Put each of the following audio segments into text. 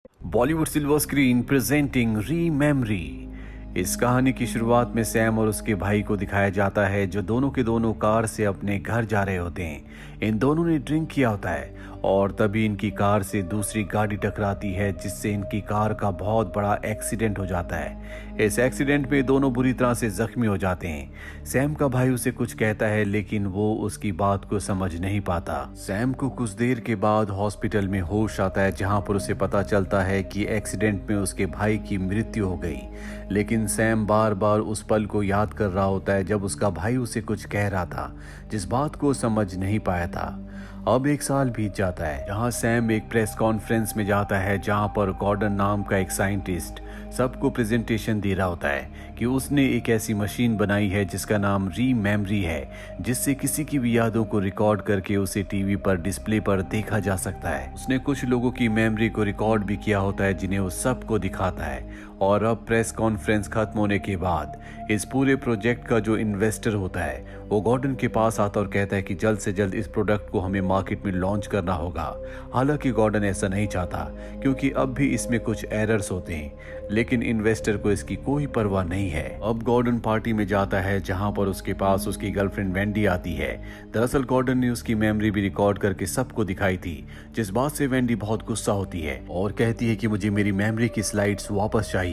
Bollywood silver screen presenting री memory. इस कहानी की शुरुआत में सैम और उसके भाई को दिखाया जाता है जो दोनों के दोनों कार से अपने घर जा रहे होते हैं। इन दोनों ने ड्रिंक किया होता है और तभी इनकी कार से दूसरी गाड़ी टकराती है जिससे इनकी कार का बहुत बड़ा एक्सीडेंट हो जाता है। इस एक्सीडेंट में दोनों बुरी तरह से जख्मी हो जाते हैं। सैम का भाई उसे कुछ कहता है लेकिन वो उसकी बात को समझ नहीं पाता। सैम को कुछ देर के बाद हॉस्पिटल में होश आता है जहां पर उसे पता चलता है कि एक्सीडेंट में उसके भाई की मृत्यु हो गई। लेकिन सैम बार बार उस पल को याद कर रहा होता है जब उसका भाई उसे कुछ कह रहा था जिस बात को समझ नहीं पाया था। अब एक साल बीत जाता है जहां सैम एक प्रेस कॉन्फ्रेंस में जाता है जहां पर गॉर्डन नाम का एक साइंटिस्ट सबको प्रेजेंटेशन दे रहा होता है कि उसने एक ऐसी मशीन बनाई है जिसका नाम री मेमरी है, जिससे किसी की भी यादों को रिकॉर्ड करके उसे टीवी पर डिस्प्ले पर देखा जा सकता है। उसने कुछ लोगों की मेमोरी को रिकॉर्ड भी किया होता है जिन्हें वो सबको दिखाता है। और अब प्रेस कॉन्फ्रेंस खत्म होने के बाद इस पूरे प्रोजेक्ट का जो इन्वेस्टर होता है वो गॉर्डन के पास आता और कहता है कि जल्द से जल्द इस प्रोडक्ट को हमें मार्केट में लॉन्च करना होगा। हालांकि गॉर्डन ऐसा नहीं चाहता क्योंकि अब भी इसमें कुछ एरर्स होते हैं, लेकिन इन्वेस्टर को इसकी कोई परवाह नहीं है। अब गॉर्डन पार्टी में जाता है जहां पर उसके पास उसकी गर्लफ्रेंड वेंडी आती है। दरअसल गॉर्डन ने उसकी मेमोरी भी रिकॉर्ड करके सबको दिखाई थी, जिस बात से वेंडी बहुत गुस्सा होती है और कहती है कि मुझे मेरी मेमोरी की स्लाइड्स वापस चाहिए।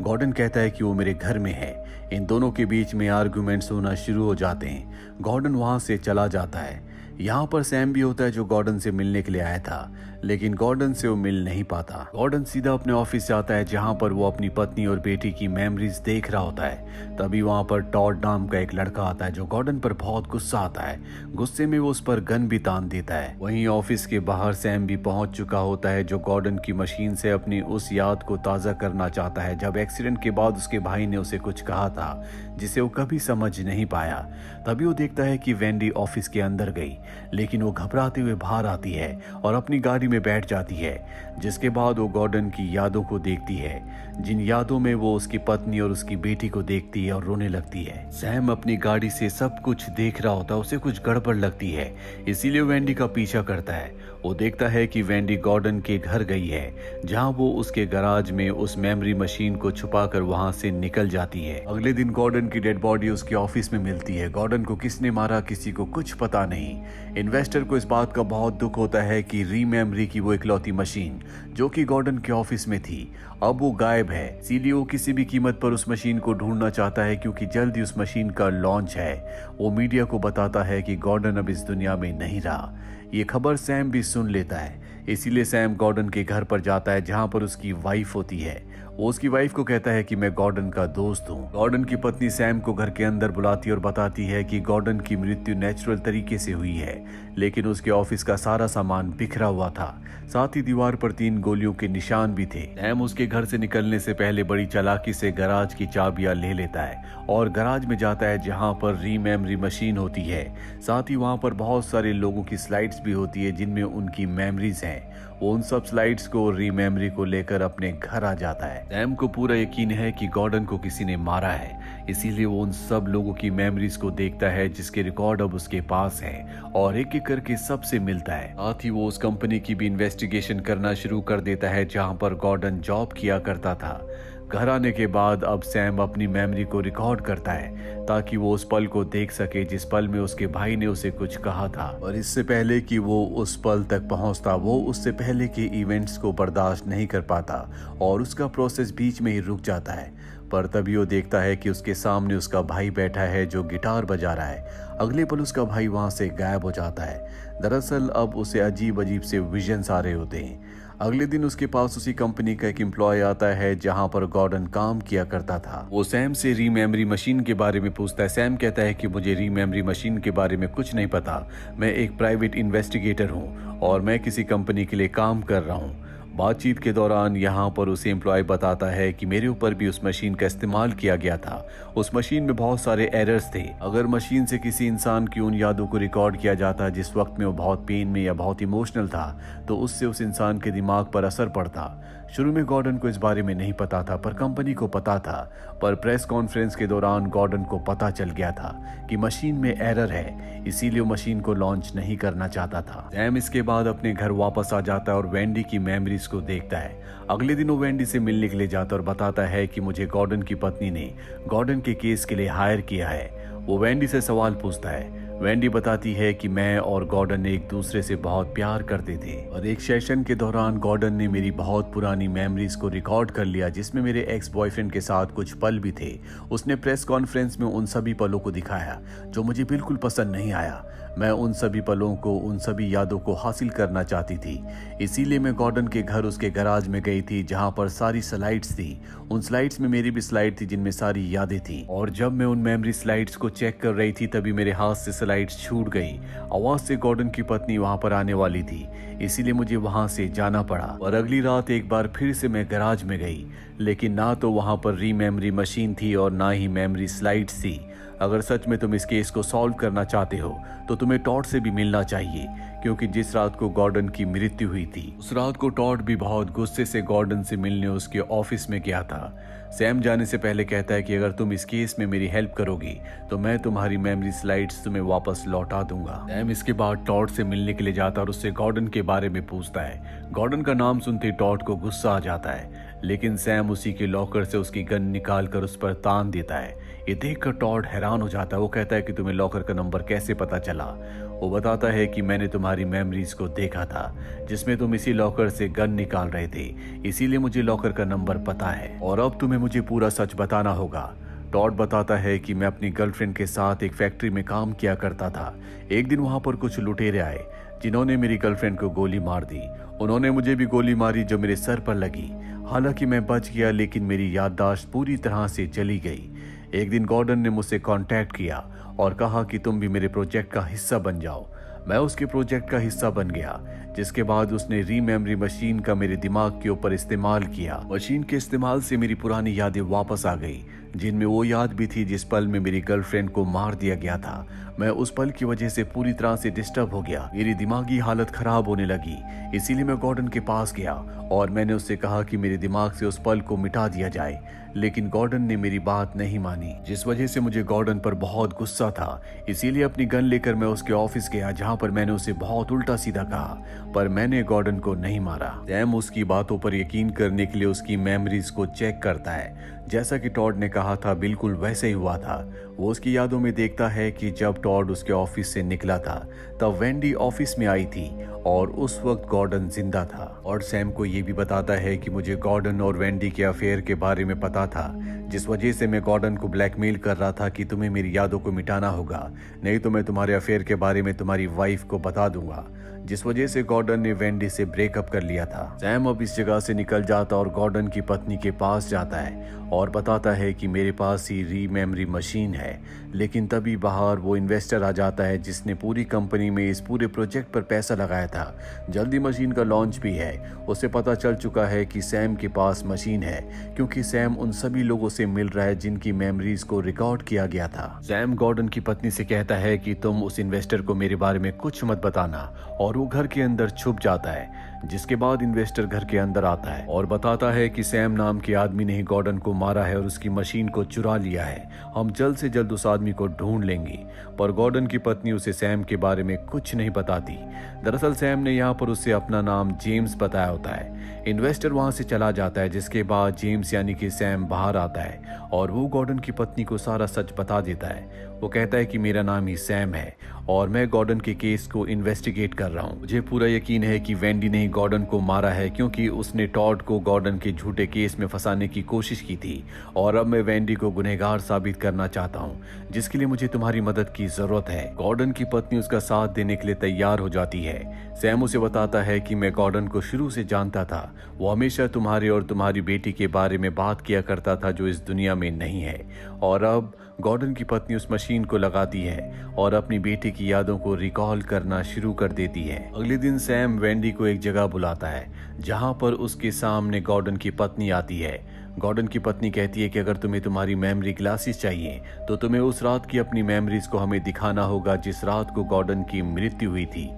गॉर्डन कहता है कि वो मेरे घर में है। इन दोनों के बीच में आर्गुमेंट्स होना शुरू हो जाते हैं। गॉर्डन वहां से चला जाता है। यहाँ पर सैम भी होता है जो गॉर्डन से मिलने के लिए आया था, लेकिन गॉर्डन से वो मिल नहीं पाता। गॉर्डन सीधा अपने ऑफिस जाता है जहाँ पर वो अपनी पत्नी और बेटी की मेमोरीज देख रहा होता है। तभी वहाँ पर टॉड नाम का एक लड़का आता है जो गॉर्डन पर बहुत गुस्सा आता है। गुस्से में वो उस पर गन भी तान देता है। वहीं ऑफिस के बाहर सैम भी पहुंच चुका होता है जो गॉर्डन की मशीन से अपनी उस याद को ताज़ा करना चाहता है जब एक्सीडेंट के बाद उसके भाई ने उसे कुछ कहा था जिसे वो कभी समझ नहीं पाया। तभी वो देखता है कि वेंडी ऑफिस के अंदर गई, लेकिन वो घबराते हुए बाहर आती है और अपनी गाड़ी में बैठ जाती है। जिसके बाद वो गॉर्डन की यादों को देखती है, जिन यादों में वो उसकी पत्नी और उसकी बेटी को देखती है और रोने लगती है। सैम अपनी गाड़ी से सब कुछ देख रहा होता है, उसे कुछ गड़बड़ लगती है, इसीलिए वेंडी का पीछा करता है। वो देखता है कि वेंडी गॉर्डन के घर गई है जहां वो उसके गैराज में उस मेमोरी मशीन को छुपाकर वहां से निकल जाती है। अगले दिन गॉर्डन की डेड बॉडी उसके ऑफिस में मिलती है। गॉर्डन को किसने मारा किसी को कुछ पता नहीं। इन्वेस्टर को इस बात का बहुत दुख होता है कि री मेमोरी की वो इकलौती मशीन जो कि गॉर्डन के ऑफिस में थी अब वो गायब है। इसीलिए वो किसी भी कीमत पर उस मशीन को ढूंढना चाहता है क्योंकि जल्द ही उस मशीन का लॉन्च है। वो मीडिया को बताता है कि गॉर्डन अब इस दुनिया में नहीं रहा। ये खबर सैम भी सुन लेता है, इसीलिए सैम गॉर्डन के घर पर जाता है जहां पर उसकी वाइफ होती है। वो उसकी वाइफ को कहता है कि मैं गॉर्डन का दोस्त हूँ। गॉर्डन की पत्नी सैम को घर के अंदर बुलाती और बताती है कि गॉर्डन की मृत्यु नेचुरल तरीके से हुई है, लेकिन उसके ऑफिस का सारा सामान बिखरा हुआ था। साथ ही दीवार पर 3 गोलियों के निशान भी थे। सैम उसके घर से निकलने से पहले बड़ी चालाकी से गैराज की चाबियां ले लेता है और गैराज में जाता है जहां पर री मेमोरी मशीन होती है। साथ ही वहां पर बहुत सारे लोगों की स्लाइड्स भी होती है जिनमें उनकी मेमोरीज हैं। वो उन सब स्लाइड्स को री मेमोरी को लेकर अपने घर आ जाता है। सैम को पूरा यकीन है कि गॉर्डन को किसी ने मारा है, इसीलिए वो उन सब लोगों की मेमोरीज को देखता है जिसके रिकॉर्ड अब उसके पास है और एक एक करके सबसे मिलता है। साथ ही वो उस कंपनी की भी इन्वेस्टिगेशन करना शुरू कर देता है जहां पर गॉर्डन जॉब किया करता था। घर आने के बाद अब सैम अपनी मेमोरी को रिकॉर्ड करता है ताकि वो उस पल को देख सके जिस पल में उसके भाई ने उसे कुछ कहा था। और इससे पहले कि वो उस पल तक पहुंचता वो उससे पहले के इवेंट्स को बर्दाश्त नहीं कर पाता और उसका प्रोसेस बीच में ही रुक जाता है। पर तभी वो देखता है कि उसके सामने उसका भाई बैठा है जो गिटार बजा रहा है। अगले पल उसका भाई वहां से गायब हो जाता है। दरअसल अब उसे अजीब अजीब से विजन्स आ रहे होते हैं। अगले दिन उसके पास उसी कंपनी का एक एम्प्लॉय आता है जहां पर गॉर्डन काम किया करता था। वो सैम से री मेमोरी मशीन के बारे में पूछता है। सैम कहता है कि मुझे री मेमोरी मशीन के बारे में कुछ नहीं पता, मैं एक प्राइवेट इन्वेस्टिगेटर हूँ और मैं किसी कंपनी के लिए काम कर रहा हूँ। बातचीत के दौरान यहाँ पर उसे एम्प्लॉय बताता है कि मेरे ऊपर भी उस मशीन का इस्तेमाल किया गया था। उस मशीन में बहुत सारे एरर्स थे। अगर मशीन से किसी इंसान की उन यादों को रिकॉर्ड किया जाता जिस वक्त में वो बहुत पेन में या बहुत इमोशनल था तो उससे उस इंसान के दिमाग पर असर पड़ता। शुरू में गॉर्डन को इस बारे में नहीं पता था पर कंपनी को पता था। पर प्रेस कॉन्फ्रेंस के दौरान गॉर्डन को पता चल गया था कि मशीन में एरर है, इसीलिए वो मशीन को लॉन्च नहीं करना चाहता था। सैम इसके बाद अपने घर वापस आ जाता है और वेंडी की मेमोरीज को देखता है। अगले दिन वो वेंडी से मिलने के लिए जाता है और बताता है कि मुझे गॉर्डन की पत्नी ने गॉर्डन के केस के लिए हायर किया है। वो वेंडी से सवाल पूछता है। वेंडी बताती है कि मैं और गॉर्डन एक दूसरे से बहुत प्यार करते थे और एक सेशन के दौरान गॉर्डन ने मेरी बहुत पुरानी मेमोरीज को रिकॉर्ड कर लिया, जिसमें मेरे एक्स बॉयफ्रेंड के साथ कुछ पल भी थे। उसने प्रेस कॉन्फ्रेंस में उन सभी पलों को दिखाया जो मुझे बिल्कुल पसंद नहीं आया। मैं उन सभी पलों को, उन सभी यादों को हासिल करना चाहती थी। इसीलिए मैं गॉर्डन के घर, उसके गैराज में गई थी जहां पर सारी स्लाइड्स थी। उन स्लाइड्स में मेरी भी स्लाइड थी जिनमें सारी यादें थी। और जब मैं उन मेमोरी स्लाइड्स को चेक कर रही थी तभी मेरे हाथ से स्लाइड्स छूट गई। आवाज से गॉर्डन की पत्नी वहां पर आने वाली थी, इसीलिए मुझे वहां से जाना पड़ा। और अगली रात एक बार फिर से मैं गैराज में गई, लेकिन ना तो वहां पर रीमेमरी मशीन थी और ना ही मेमोरी स्लाइड्स थी। अगर सच में तुम इस केस को सॉल्व करना चाहते हो तो तुम्हें टॉड से भी मिलना चाहिए, क्योंकि जिस रात को गॉर्डन की मृत्यु हुई थी उस रात को टॉड भी बहुत गुस्से से गॉर्डन से मिलने उसके ऑफिस में गया था। सैम जाने से पहले कहता है कि अगर तुम इस केस में मेरी हेल्प करोगी तो मैं तुम्हारी मेमोरी स्लाइड्स तुम्हें वापस लौटा दूंगा। सैम इसके बाद टॉड से मिलने के लिए जाता है और उससे गॉर्डन के बारे में पूछता है। गॉर्डन का नाम सुनते ही टॉड को गुस्सा आ जाता है, लेकिन सैम उसी के लॉकर से उसकी गन निकाल कर उस पर तान देता है। ये देखकर टॉड हैरान हो जाता है। वो कहता है कि तुम्हें लॉकर का नंबर कैसे पता चला? वो बताता है कि मैंने तुम्हारी मेमोरीज को देखा था जिसमें तुम इसी लॉकर से गन निकाल रहे थे, इसीलिए मुझे लॉकर का नंबर पता है और अब तुम्हें मुझे पूरा सच बताना होगा। टॉड बताता है कि मैं अपनी गर्लफ्रेंड के साथ एक फैक्ट्री में काम किया करता था। एक दिन वहां पर कुछ लुटेरे आए जिन्होंने मेरी गर्लफ्रेंड को गोली मार दी। उन्होंने मुझे भी गोली मारी जो मेरे सर पर लगी। हालांकि मैं बच गया, लेकिन मेरी याददाश्त पूरी तरह से चली गई। एक दिन गॉर्डन ने मुझसे कांटेक्ट किया और कहा कि तुम भी मेरे प्रोजेक्ट का हिस्सा बन जाओ। मैं उसके प्रोजेक्ट का हिस्सा बन गया, जिसके बाद उसने रीमेमरी मशीन का मेरे दिमाग के ऊपर इस्तेमाल किया। मशीन के इस्तेमाल से मेरी पुरानी यादें वापस आ गई, जिनमें वो याद भी थी जिस पल में मेरी गर्लफ्रेंड को मार दिया गया था। मैं उस पल की वजह से पूरी तरह से डिस्टर्ब हो गया। मेरी दिमागी हालत खराब होने लगी, इसीलिए मैं गॉर्डन के पास गया और मैंने उससे कहा कि मेरे दिमाग से उस पल को मिटा दिया जाए, लेकिन गॉर्डन ने मेरी बात नहीं मानी, जिस वजह से मुझे गॉर्डन पर बहुत गुस्सा था। इसीलिए अपनी गन लेकर मैं उसके ऑफिस गया, जहां पर मैंने उसे बहुत उल्टा सीधा कहा, पर मैंने गॉर्डन को नहीं मारा। सैम उसकी बातों पर यकीन करने के लिए उसकी मेमोरीज को चेक करता है। जैसा कि टॉड ने कहा था बिल्कुल वैसे ही हुआ था। वो उसकी यादों में देखता है कि जब टॉड उसके ऑफिस से निकला था तब वेंडी ऑफिस में आई थी और उस वक्त गॉर्डन जिंदा था। और सैम को ये भी बताता है कि मुझे गॉर्डन और वेंडी के अफेयर के बारे में पता था, जिस वजह से मैं गॉर्डन को ब्लैकमेल कर रहा था कि तुम्हें मेरी यादों को मिटाना होगा, नहीं तो मैं तुम्हारे अफेयर के बारे में तुम्हारी वाइफ को बता दूंगा, जिस वजह से गॉर्डन ने वेंडी से ब्रेकअप कर लिया था। सैम अब इस जगह से निकल जाता और गॉर्डन की पत्नी के पास जाता है और बताता है कि मेरे पास ही रीमेमरी मशीन है। लेकिन तभी बाहर वो इन्वेस्टर आ जाता है जिसने पूरी कंपनी में इस पूरे प्रोजेक्ट पर पैसा लगाया था। जल्दी मशीन का लॉन्च भी है। उसे पता चल चुका है कि सैम के पास मशीन है, क्योंकि सैम उन सभी लोगों से मिल रहा है जिनकी मेमोरीज को रिकॉर्ड किया गया था। सैम गॉर्डन की पत्नी से कहता है कि तुम उस इन्वेस्टर को मेरे बारे में कुछ मत बताना, और वो घर के अंदर छुप जाता है। जिसके बाद इन्वेस्टर घर के अंदर आता है और बताता है कि सैम नाम के आदमी ने ही गॉर्डन को मारा है और उसकी मशीन को चुरा लिया है। हम जल्द से जल्द उस आदमी को ढूंढ लेंगे। पर गॉर्डन की पत्नी उसे सैम के बारे में कुछ नहीं बताती। दरअसल सैम ने यहाँ पर उसे अपना नाम जेम्स बताया होता है। इन्वेस्टर वहां से चला जाता है, जिसके बाद जेम्स यानी कि सैम बाहर आता है और वो गॉर्डन की पत्नी को सारा सच बता देता है। वो कहता है कि मेरा नाम ही सैम है और मैं गॉर्डन के केस को इन्वेस्टिगेट कर रहा हूँ। मुझे पूरा यकीन है कि वेंडी ने ही गॉर्डन को मारा है, क्योंकि उसने टॉड को गॉर्डन के झूठे केस में फंसाने की कोशिश की थी और अब मैं वेंडी को गुनहगार साबित करना चाहता हूँ, जिसके लिए मुझे तुम्हारी मदद की जरूरत है। गॉर्डन की पत्नी उसका साथ देने के लिए तैयार हो जाती है। सैम उसे बताता है कि मैं गॉर्डन को शुरू से जानता था। वो हमेशा तुम्हारे और तुम्हारी बेटी के बारे में बात किया करता था जो इस दुनिया में नहीं है। और अब गॉर्डन की पत्नी उस मशीन को लगाती है और अपनी बेटी की यादों को रिकॉल करना शुरू कर देती है। अगले दिन सैम वेंडी को एक जगह बुलाता है जहां पर उसके सामने गॉर्डन की पत्नी आती है। गॉर्डन की पत्नी कहती है कि अगर तुम्हें तुम्हारी मेमोरी ग्लासेस चाहिए तो तुम्हें उस रात की अपनी मेमोरीज को हमें दिखाना होगा जिस रात को गॉर्डन की मृत्यु हुई थी।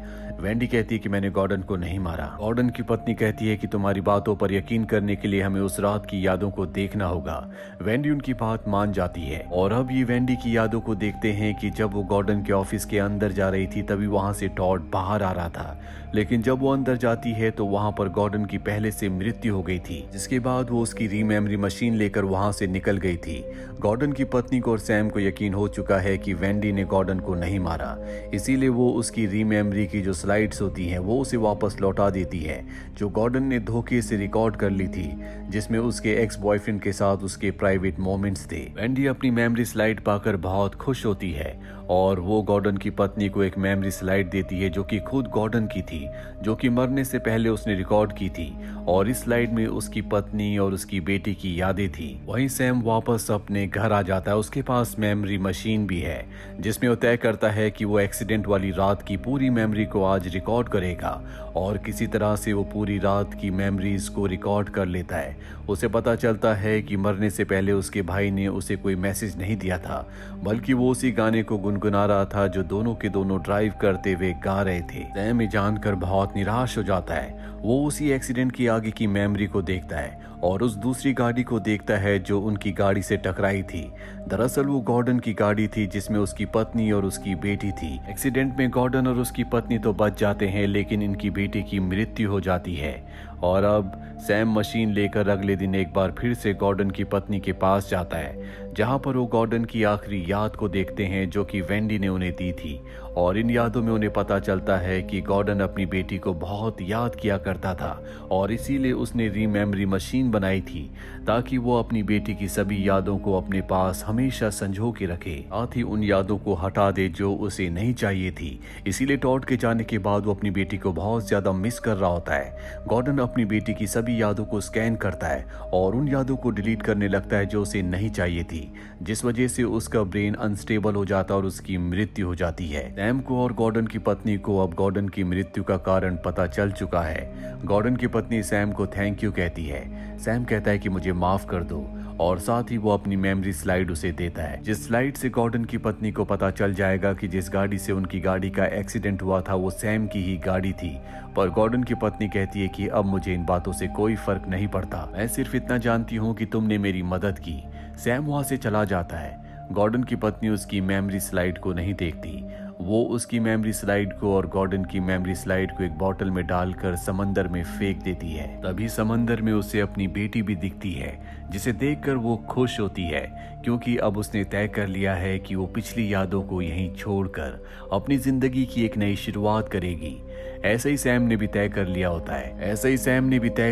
वेंडी कहती है कि मैंने गॉर्डन को नहीं मारा। गॉर्डन की पत्नी कहती है कि तुम्हारी बातों पर यकीन करने के लिए हमें उस रात की यादों को देखना होगा। वेंडी उनकी बात मान जाती है और अब ये वेंडी की यादों को देखते हैं कि जब वो गॉर्डन के ऑफिस के अंदर जा रही थी तभी वहां से टॉड बाहर आ रहा था, लेकिन जब वो अंदर जाती है तो वहां पर गॉर्डन की पहले से मृत्यु हो गई थी, जिसके बाद वो उसकी रीमेमरी मशीन लेकर वहां से निकल गई थी। गॉर्डन की पत्नी को और सैम को यकीन हो चुका है कि वेंडी ने गॉर्डन को नहीं मारा, इसीलिए वो उसकी रीमेमरी की जो स्लाइड्स होती हैं वो उसे वापस लौटा देती है, जो गॉर्डन ने धोखे से रिकॉर्ड कर ली थी, जिसमें उसके एक्स बॉयफ्रेंड के साथ उसके प्राइवेट मोमेंट्स थे। वेंडी अपनी मेमोरी स्लाइड पाकर बहुत खुश होती है और वो गॉर्डन की पत्नी को एक मेमोरी स्लाइड देती है जो कि खुद गॉर्डन की थी, जो कि मरने से पहले उसने रिकॉर्ड की थी, और इस स्लाइड में उसकी पत्नी और उसकी बेटी की यादें थी। वहीं सैम वापस अपने घर आ जाता है, उसके पास मेमोरी मशीन भी है जिसमें वो तय करता है कि वो एक्सीडेंट वाली रात की पूरी मेमोरी को आज रिकॉर्ड करेगा, और किसी तरह से वो पूरी रात की मेमोरीज को रिकॉर्ड कर लेता है। उसे पता चलता है कि मरने से पहले उसके भाई ने उसे कोई मैसेज नहीं दिया था, बल्कि वो उसी गाने को गुनगुना रहा था जो दोनों के दोनों ड्राइव करते हुए गा रहे थे। सैम ये जानकर बहुत निराश हो जाता है। वो उसी एक्सीडेंट की आगे की मेमोरी को देखता है और उस दूसरी गाड़ी को देखता है जो उनकी गाड़ी से टकराई थी। दरअसल वो गॉर्डन की गाड़ी थी जिसमें उसकी पत्नी और उसकी बेटी थी। एक्सीडेंट में गॉर्डन और उसकी पत्नी तो बच जाते हैं, लेकिन इनकी बेटी की मृत्यु हो जाती है। और अब सैम मशीन लेकर अगले दिन एक बार फिर से गॉर्डन की पत्नी के पास जाता है, जहां पर वो गॉर्डन की आखिरी याद को देखते हैं जो कि वेंडी ने उन्हें दी थी, और इन यादों में उन्हें पता चलता है कि गॉर्डन अपनी बेटी को बहुत याद किया करता था और इसीलिए उसने रीमेमरी मशीन बनाई थी ताकि वो अपनी बेटी की सभी यादों को अपने पास हमेशा संजो के रखे, साथ ही उन यादों को हटा दे जो उसे नहीं चाहिए थी। इसीलिए टॉड के जाने के बाद वो अपनी बेटी को बहुत ज्यादा मिस कर रहा होता है। गॉर्डन अपनी बेटी की सभी यादों को स्कैन करता है और उन यादों को डिलीट करने लगता है जो उसे नहीं चाहिए थी, जिस वजह से उसका ब्रेन अनस्टेबल हो जाता है और उसकी मृत्यु हो जाती है। सैम को और गॉर्डन की पत्नी को अब गॉर्डन की मृत्यु का कारण पता चल चुका है। गॉर्डन की पत्नी सैम को थैंक यू कहती है। सैम कहता है कि मुझे माफ कर दो, और साथ ही वो अपनी मेमोरी स्लाइड उसे देता है, जिस स्लाइड से गॉर्डन की पत्नी को पता चल जाएगा कि जिस गाड़ी से उनकी गाड़ी का एक्सीडेंट हुआ था वो सैम की ही गाड़ी थी। पर गॉर्डन की पत्नी कहती है कि अब मुझे इन बातों से कोई फर्क नहीं पड़ता, मैं सिर्फ इतना जानती हूँ कि तुमने मेरी मदद की। सैम वहां से चला जाता है। गॉर्डन की पत्नी उसकी मेमोरी स्लाइड को नहीं देखती, वो उसकी मेमोरी स्लाइड को और गॉर्डन की मेमोरी स्लाइड को एक बोतल में डालकर समंदर में फेंक देती है। तभी समंदर में उसे अपनी बेटी भी दिखती है, जिसे देखकर वो खुश होती है क्योंकि अब उसने तय कर लिया है कि वो पिछली यादों को यहीं छोड़कर अपनी जिंदगी की एक नई शुरुआत करेगी। ऐसा ही सैम ने भी तय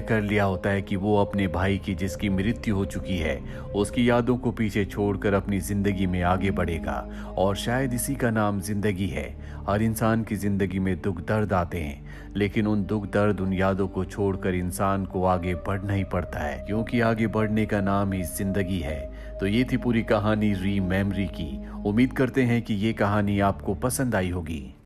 कर लिया होता है कि वो अपने भाई की जिसकी मृत्यु हो चुकी है उसकी यादों को पीछे छोड़कर अपनी जिंदगी में आगे बढ़ेगा, और शायद इसी का नाम जिंदगी है। हर इंसान की जिंदगी में दुख दर्द आते हैं, लेकिन उन दुख दर्द उन यादों को छोड़कर इंसान को आगे बढ़ना ही पड़ता है, क्योंकि आगे बढ़ने का नाम ही जिंदगी है। तो ये थी पूरी कहानी रीमेमरी की। उम्मीद करते हैं कि ये कहानी आपको पसंद आई होगी।